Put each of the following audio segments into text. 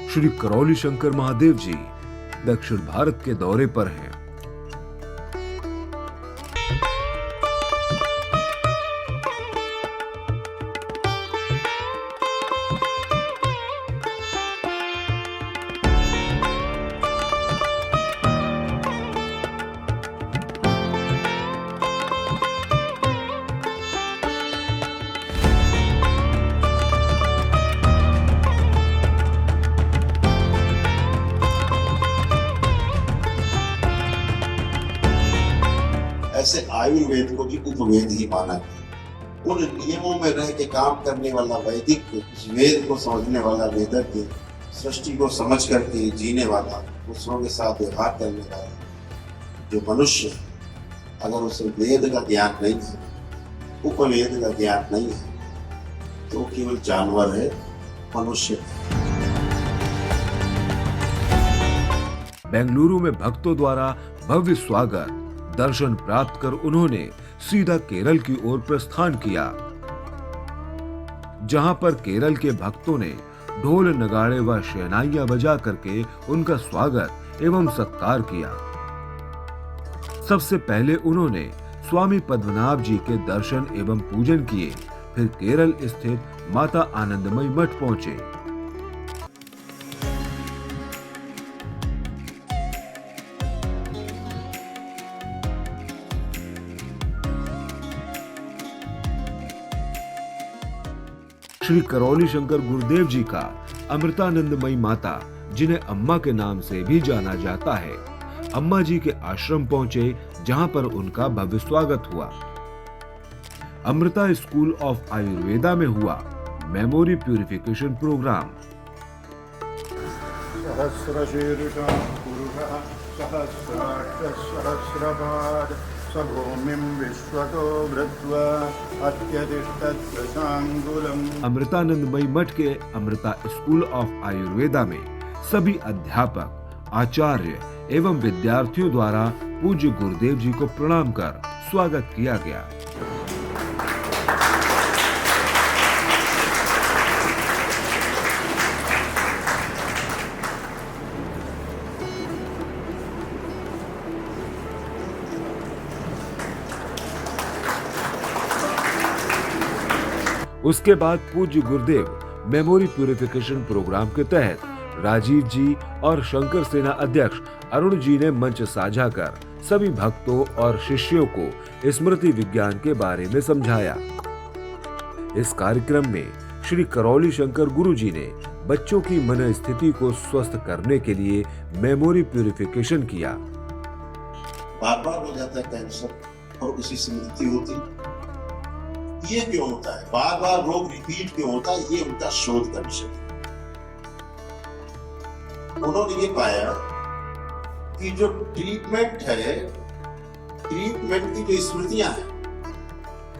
श्री करौली शंकर महादेव जी दक्षिण भारत के दौरे पर हैं। ऐसे आयुर्वेद को भी उपवेद ही माना गया। उन नियमों में रह के काम करने वाला वैदिक, वेद को समझने वाला वेदज्ञ, सृष्टि को समझ करके जीने वाला, दूसरों के साथ व्यवहार करने वाला जो मनुष्य, अगर उसे वेद का ज्ञान नहीं है, उपवेद का ज्ञान नहीं है, तो केवल जानवर है, मनुष्य है। बेंगलुरु में भक्तों द्वारा भव्य स्वागत, दर्शन प्राप्त कर उन्होंने सीधा केरल की ओर प्रस्थान किया, जहां पर केरल के भक्तों ने ढोल नगाड़े व शहनाइयां बजा करके उनका स्वागत एवं सत्कार किया। सबसे पहले उन्होंने स्वामी पद्मनाभ जी के दर्शन एवं पूजन किए, फिर केरल स्थित माता आनंदमयी मठ पहुंचे। श्री करौली शंकर गुरुदेव जी का अमृतानंदमयी माता, जिन्हें अम्मा के नाम से भी जाना जाता है, अम्मा जी के आश्रम पहुंचे, जहां पर उनका भव्य स्वागत हुआ। अमृता स्कूल ऑफ आयुर्वेदा में हुआ मेमोरी प्यूरिफिकेशन प्रोग्राम। अमृतानंदमयी मठ के अमृता स्कूल ऑफ आयुर्वेदा में सभी अध्यापक, आचार्य एवं विद्यार्थियों द्वारा पूज्य गुरुदेव जी को प्रणाम कर स्वागत किया गया। उसके बाद पूज्य गुरुदेव मेमोरी प्यूरिफिकेशन प्रोग्राम के तहत राजीव जी और शंकर सेना अध्यक्ष अरुण जी ने मंच साझा कर सभी भक्तों और शिष्यों को स्मृति विज्ञान के बारे में समझाया। इस कार्यक्रम में श्री करौली शंकर गुरु जी ने बच्चों की मन स्थिति को स्वस्थ करने के लिए मेमोरी प्यूरिफिकेशन किया। बार बार हो जाता है कैंसर और उसी से मृत्यु होती, ये क्यों होता है? बार बार रोग रिपीट क्यों होता है? ये उनका शोध का विषय। उन्होंने ये पाया कि जो ट्रीटमेंट है, ट्रीटमेंट की जो स्मृतियां हैं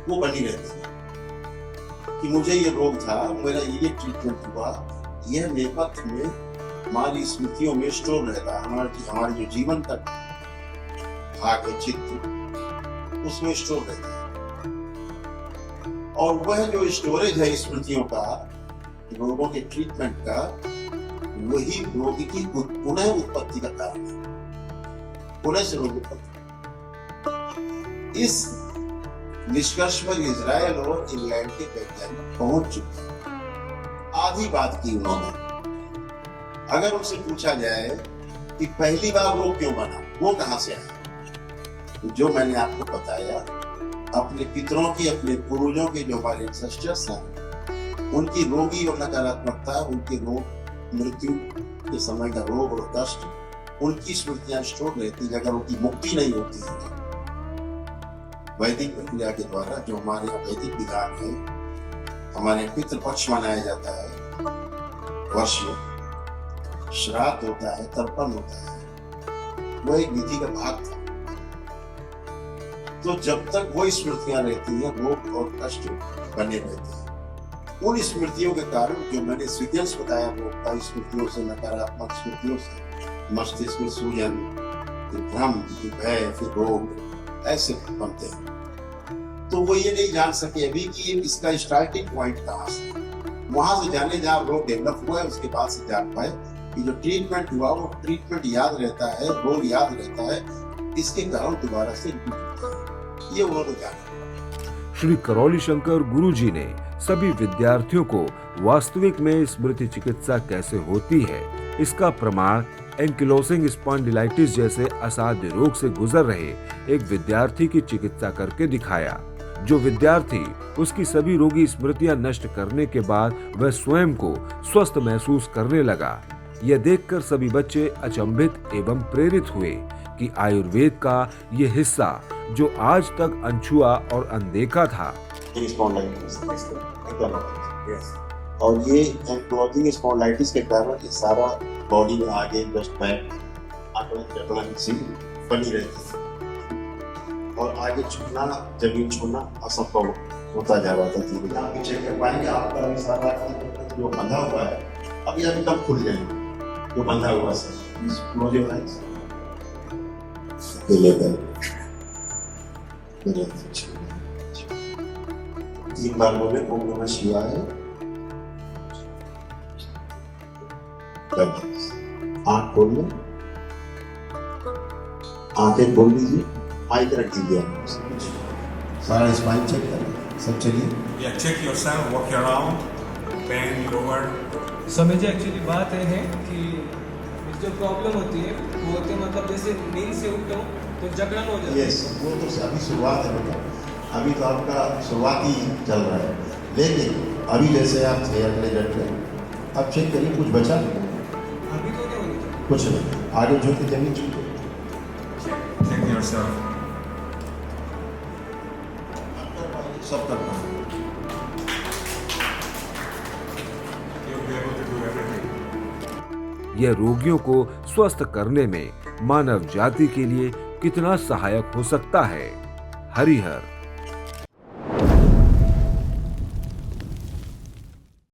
वो बनी रहती है कि मुझे ये रोग था, मेरा ये ट्रीटमेंट हुआ, यह नेपथ्य में हमारी स्मृतियों में स्टोर रहता है। हमारी जो जीवन का भाग है, चित्त, उसमें स्टोर रहता है। और वह जो स्टोरेज है स्मृतियों का, रोगों के ट्रीटमेंट का, वही रोग की पुनः उत्पत्ति का कारण है, पुनः से रोग उत्पत्ति। इस निष्कर्ष पर इजराइल और इंग्लैंड के वैज्ञानिक पहुंच चुके। आधी बात की उन्होंने। अगर उनसे पूछा जाए कि पहली बार रोग क्यों बना, वो कहां से आया, तो जो मैंने आपको बताया, अपने पितरों की, अपने पूर्वजों के जो हमारे एंसेस्टर्स हैं, उनकी रोगी और नकारात्मकता, उनके रोग, मृत्यु के समय का रोग और कष्ट, उनकी स्मृतियां स्टोर रहती है। अगर उनकी मुक्ति नहीं होती है वैदिक प्रक्रिया के द्वारा, जो हमारे यहाँ वैदिक विधान है, हमारे पितृपक्ष मनाया जाता है, वर्ष में श्राद्ध होता है, तर्पण होता है, वो एक विधि का भाग था। तो जब तक वो स्मृतियां रहती हैं, रोग और कष्ट बने रहते हैं। उन स्मृतियों के कारण, जो मैंने सीक्वेंस बताया, रोग का स्मृतियों से, नकारात्मक स्मृतियों से मस्तिष्क में सूजन, फिर भ्रम, फिर भय, फिर रोग, ऐसे बनते हैं। तो वो ये नहीं जान सके अभी कि इसका स्टार्टिंग पॉइंट कहाँ से, वहां से जाने जहाँ रोग डेवलप हुआ है, उसके बाद से जान पाए कि जो ट्रीटमेंट हुआ वो ट्रीटमेंट याद रहता है, रोग याद रहता है, इसके कारण दोबारा से रिपीट होता है। ये उन्होंने जाना। श्री करौली शंकर गुरुजी ने सभी विद्यार्थियों को वास्तविक में स्मृति चिकित्सा कैसे होती है इसका प्रमाण एंकिलोसिंग स्पॉन्डिलाइटिस जैसे असाध्य रोग से गुजर रहे एक विद्यार्थी की चिकित्सा करके दिखाया। जो विद्यार्थी उसकी सभी रोगी स्मृतियां नष्ट करने के बाद वह स्वयं को स्वस्थ महसूस करने लगा। यह देखकर सभी बच्चे अचंभित एवं प्रेरित हुए कि आयुर्वेद का ये हिस्सा जो आज तक अनछुआ और अनदेखा था, और ये एंक्लोजिंग स्पॉन्डिलाइटिस के कारण ये सारा बॉडी में आगे जस्ट बैक आकलन सी बनी रहती है और आगे छूना, जमीन छूना असंभव होता जा रहा था। धीरे आप भी चेक कर पाएंगे, आपका भी सारा जो बंधा हुआ है अभी अभी कब खुल जाएंगे, जो बंधा हुआ है तीन बार बोले ओम नमः शिवाय। आंख खोल लें, आंखें खोल लीजिए, माइक रख दीजिए, सारा स्पाइन चेक करें, सब चलिए। Yeah, check yourself, walk around, bend, lower. समझे एक्चुअली बात ये है कि जो प्रॉब्लम होती है वो होती है मतलब जैसे नींद से उठो तो जगड़न हो जाती है। यस, वो तो अभी शुरुआत है बेटा, अभी तो आपका शुरुआती चल रहा है, लेकिन अभी जैसे आप थे अगले घंटे अब चेक करिए कुछ बचा अभी तो नहीं होनी कुछ नहीं, आगे झुक के जमीन छू Check yourself. सब कर पाएंगे। You'll be able to do everything. यह रोगियों को स्वस्थ करने में मानव जाति के लिए कितना सहायक हो सकता है। हरिहर।